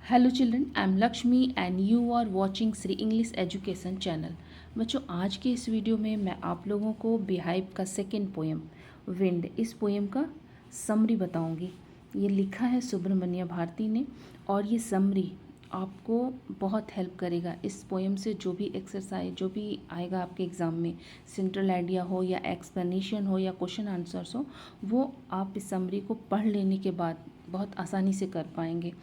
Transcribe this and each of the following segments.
Hello children, I am Lakshmi and you are watching Shri English education channel. बच्चों, आज के इस वीडियो में मैं आप लोगों को बेहाइव का सेकेंड पोएम विंड, इस पोएम का समरी बताऊंगी। ये लिखा है सुब्रमण्य भारती ने और ये समरी आपको बहुत हेल्प करेगा। इस पोएम से जो भी एक्सरसाइज जो भी आएगा आपके एग्ज़ाम में, सेंट्रल आइडिया हो या एक्सप्लेनेशन हो या क्वेश्चन आंसर्स हो, वो आप इस समरी को पढ़ लेने के बाद बहुत आसानी से कर पाएंगे।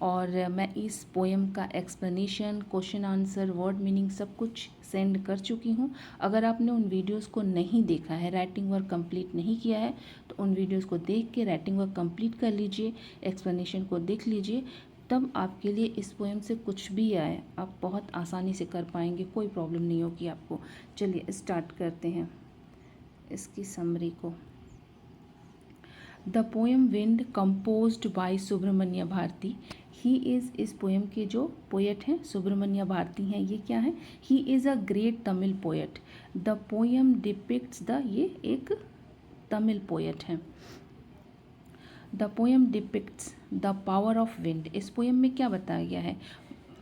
और मैं इस पोएम का explanation, question answer, word meaning सब कुछ सेंड कर चुकी हूँ। अगर आपने उन वीडियोस को नहीं देखा है, राइटिंग वर्क कंप्लीट नहीं किया है, तो उन वीडियोस को देख के राइटिंग वर्क कंप्लीट कर लीजिए, एक्सप्लेनेशन को देख लीजिए। तब आपके लिए इस पोएम से कुछ भी आए आप बहुत आसानी से कर पाएंगे, कोई प्रॉब्लम नहीं होगी आपको। चलिए स्टार्ट करते हैं इसकी समरी को। The poem wind composed by Subramania Bharati. He is, इस पोएम के जो पोएट हैं सुब्रमण्य भारती हैं। ये क्या है? He is a great Tamil poet. The poem depicts the, ये एक तमिल पोएट हैं। The poem depicts the power of wind. इस पोएम में क्या बताया गया है?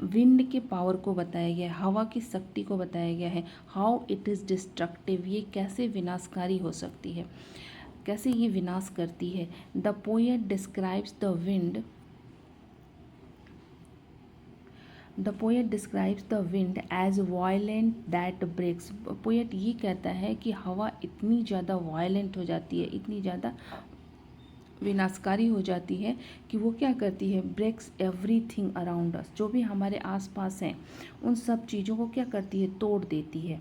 विंड के पावर को बताया गया है, हवा की शक्ति को बताया गया है। हाउ इट इज़ डिस्ट्रक्टिव, ये कैसे विनाशकारी हो सकती है, कैसे ये विनाश करती है। The poet describes the wind, the poet describes the wind as violent that breaks. Poet ये कहता है कि हवा इतनी ज़्यादा वायलेंट हो जाती है, इतनी ज़्यादा विनाशकारी हो जाती है कि वो क्या करती है? Breaks everything around us. जो भी हमारे आसपास हैं उन सब चीज़ों को क्या करती है? तोड़ देती है।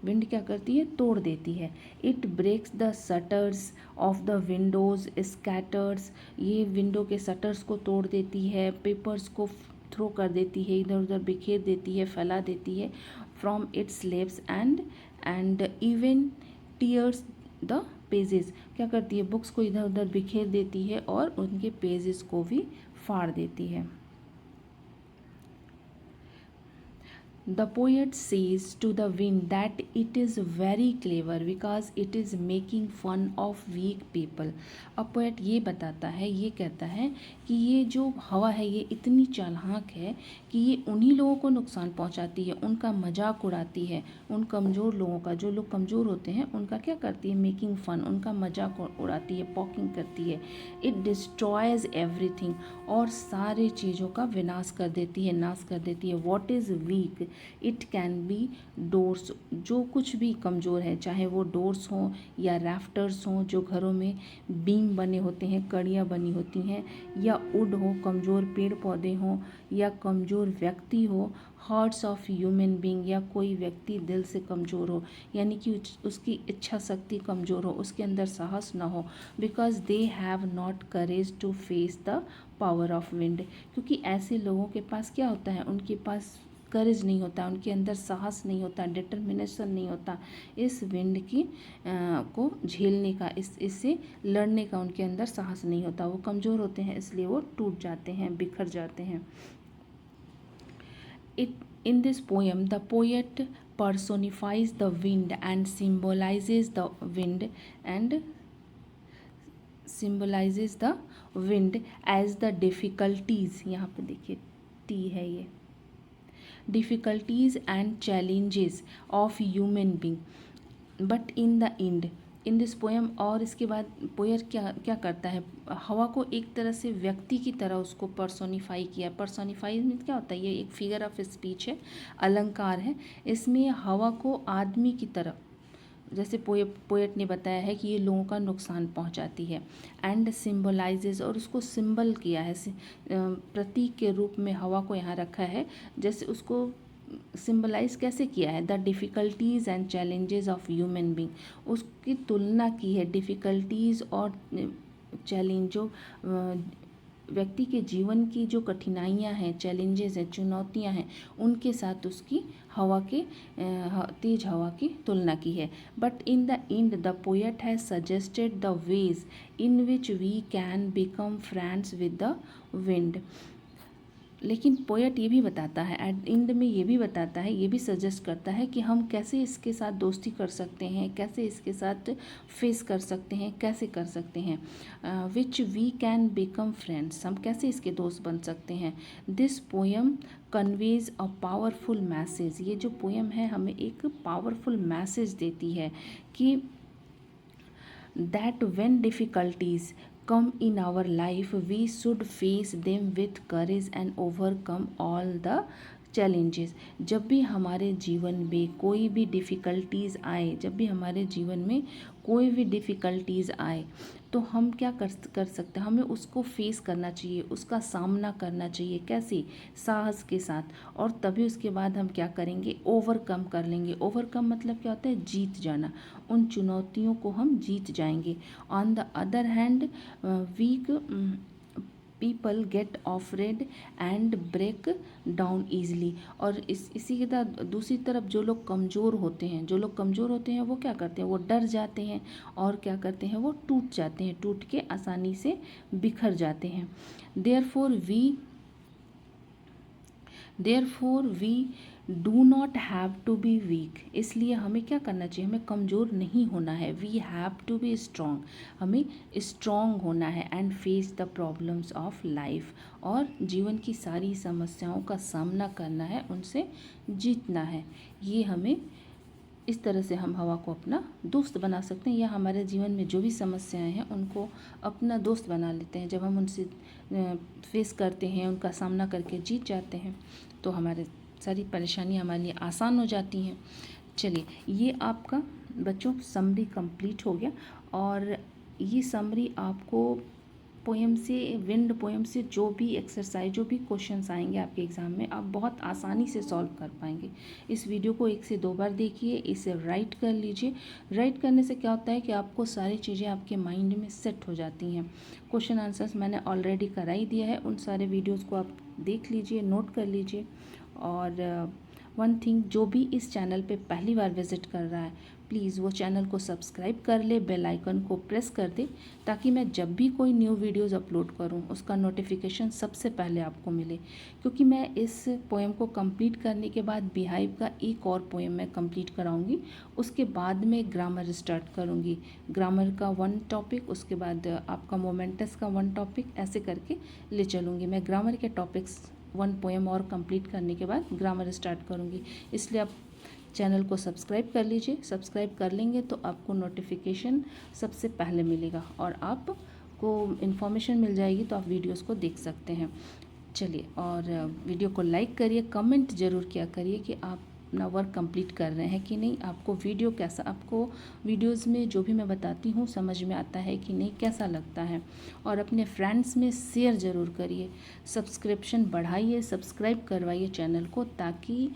विंड क्या करती है? तोड़ देती है। It breaks the shutters of the windows, scatters, ये विंडो के शटर्स को तोड़ देती है, पेपर्स को थ्रो कर देती है, इधर उधर बिखेर देती है, फैला देती है। From its leaves and even tears the pages. क्या करती है? बुक्स को इधर उधर बिखेर देती है और उनके पेजेस को भी फाड़ देती है। The poet says to the wind that it is very clever because it is making fun of weak people. अब पोएट ये बताता है, ये कहता है कि ये जो हवा है ये इतनी चालाक है कि ये उन्हीं लोगों को नुकसान पहुंचाती है, उनका मजाक उड़ाती है, उन कमज़ोर लोगों का, जो लोग कमज़ोर होते हैं उनका क्या करती है? मेकिंग फ़न, उनका मजाक उड़ाती है, पॉकिंग करती है। इट डिस्ट्रॉयज़ एवरीथिंग, और सारे चीज़ों का विनाश कर देती है, नाश कर देती है। What is week? It can be doors, जो कुछ भी कमज़ोर है, चाहे वो डोर्स हों या राफ्टर्स हों, जो घरों में बीम बने होते हैं, कड़ियाँ बनी होती हैं, या वुड हो, कमज़ोर पेड़ पौधे हों, या कमज़ोर व्यक्ति हो, हार्ट्स ऑफ ह्यूमन बींग, या कोई व्यक्ति दिल से कमज़ोर हो, यानी कि उसकी इच्छा शक्ति कमज़ोर हो, उसके अंदर साहस ना हो। Because they have not courage to face the power of wind, क्योंकि ऐसे लोगों के पास क्या होता है? उनके पास करेज नहीं होता, उनके अंदर साहस नहीं होता, डिटर्मिनेशन नहीं होता इस विंड की को झेलने का, इससे लड़ने का उनके अंदर साहस नहीं होता। वो कमज़ोर होते हैं, इसलिए वो टूट जाते हैं, बिखर जाते हैं। In this poem, the poet personifies the wind and symbolizes the wind and symbolizes the wind as the difficulties, यहाँ पे देखिए टी है ये, difficulties and challenges of human being, but in the end, in this poem. और इसके बाद poet क्या क्या करता है? हवा को एक तरह से व्यक्ति की तरह उसको पर्सोनिफाई किया। पर्सोनिफाई में क्या होता है? ये एक फिगर ऑफ स्पीच है, अलंकार है। इसमें हवा को आदमी की तरह, जैसे पोएट ने बताया है कि ये लोगों का नुकसान पहुंचाती है। एंड सिम्बलाइजेज, और उसको सिंबल किया है, प्रतीक के रूप में हवा को यहाँ रखा है। जैसे उसको सिंबलाइज कैसे किया है? The difficulties and challenges of human being, उसकी तुलना की है डिफ़िकल्टीज़ और चैलेंज, जो व्यक्ति के जीवन की जो कठिनाइयाँ हैं, चैलेंजेस हैं, चुनौतियाँ हैं, उनके साथ उसकी हवा के तेज हवा की तुलना की है। But in the end the poet has suggested the ways in which we can become friends with the wind. लेकिन पोएट ये भी बताता है, एट एंड में ये भी बताता है, ये भी सजेस्ट करता है कि हम कैसे इसके साथ दोस्ती कर सकते हैं, कैसे इसके साथ फेस कर सकते हैं, कैसे कर सकते हैं, which we can become friends, हम कैसे इसके दोस्त बन सकते हैं। This poem conveys a powerful message, ये जो पोएम है हमें एक पावरफुल मैसेज देती है कि that when difficulties come in our life we should face them with courage and overcome all the challenges। जब भी हमारे जीवन में कोई भी डिफ़िकल्टीज़ आए, जब भी हमारे जीवन में कोई भी डिफ़िकल्टीज़ आए तो हम क्या कर सकते हैं, हमें उसको फेस करना चाहिए, उसका सामना करना चाहिए, कैसे, साहस के साथ, और तभी उसके बाद हम क्या करेंगे, ओवरकम कर लेंगे। ओवरकम मतलब क्या होता है, जीत जाना, उन चुनौतियों को हम जीत जाएंगे। On the other hand weak people get afraid and break down easily, और इसी के साथ दूसरी तरफ जो लोग कमज़ोर होते हैं, वो क्या करते हैं, वो डर जाते हैं और क्या करते हैं, वो टूट जाते हैं, टूट के आसानी से बिखर जाते हैं। Therefore we do not have to be weak, इसलिए हमें क्या करना चाहिए, हमें कमज़ोर नहीं होना है। We have to be strong, हमें स्ट्रॉन्ग होना है। And face the problems of life, और जीवन की सारी समस्याओं का सामना करना है, उनसे जीतना है। ये हमें इस तरह से हम हवा को अपना दोस्त बना सकते हैं, या हमारे जीवन में जो भी समस्याएं हैं उनको अपना दोस्त बना लेते हैं। जब हम उनसे फेस करते हैं, उनका सामना करके जीत जाते हैं, तो हमारे सारी परेशानी हमारे लिए आसान हो जाती हैं। चलिए, ये आपका बच्चों समरी कंप्लीट हो गया, और ये समरी आपको पोएम से, विंड पोएम से जो भी एक्सरसाइज, जो भी क्वेश्चंस आएंगे आपके एग्ज़ाम में, आप बहुत आसानी से सॉल्व कर पाएंगे। इस वीडियो को 1 से 2 बार देखिए, इसे राइट कर लीजिए। राइट करने से क्या होता है कि आपको सारी चीज़ें आपके माइंड में सेट हो जाती हैं। क्वेश्चन आंसर्स मैंने ऑलरेडी करा ही दिया है, उन सारे वीडियोज़ को आप देख लीजिए, नोट कर लीजिए। और वन थिंग, जो भी इस चैनल पे पहली बार विज़िट कर रहा है, प्लीज़ वो चैनल को सब्सक्राइब कर ले, बेल आइकन को प्रेस कर दे, ताकि मैं जब भी कोई न्यू वीडियोस अपलोड करूं उसका नोटिफिकेशन सबसे पहले आपको मिले। क्योंकि मैं इस पोएम को कंप्लीट करने के बाद बिहाइव का एक और पोएम मैं कंप्लीट कराऊंगी, उसके बाद में ग्रामर स्टार्ट करूंगी। ग्रामर का 1 टॉपिक, उसके बाद आपका मोमेंटस का 1 टॉपिक, ऐसे करके ले चलूँगी। मैं ग्रामर के टॉपिक्स 1 पोएम और कंप्लीट करने के बाद ग्रामर स्टार्ट करूँगी। इसलिए आप चैनल को सब्सक्राइब कर लीजिए। सब्सक्राइब कर लेंगे तो आपको नोटिफिकेशन सबसे पहले मिलेगा, और आपको इन्फॉर्मेशन मिल जाएगी, तो आप वीडियोस को देख सकते हैं। चलिए, और वीडियो को लाइक करिए, कमेंट ज़रूर किया करिए कि आप अपना वर्क कंप्लीट कर रहे हैं कि नहीं, आपको वीडियो कैसा, आपको वीडियोस में जो भी मैं बताती हूँ समझ में आता है कि नहीं, कैसा लगता है। और अपने फ्रेंड्स में शेयर ज़रूर करिए, सब्सक्रिप्शन बढ़ाइए, सब्सक्राइब करवाइए चैनल को, ताकि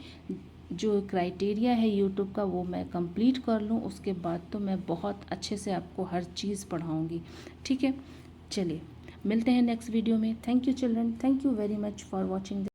जो क्राइटेरिया है यूट्यूब का वो मैं कंप्लीट कर लूँ। उसके बाद तो मैं बहुत अच्छे से आपको हर चीज़ पढ़ाऊँगी, ठीक है। चलिए, मिलते हैं नेक्स्ट वीडियो में। Thank you children, thank you very much for watching.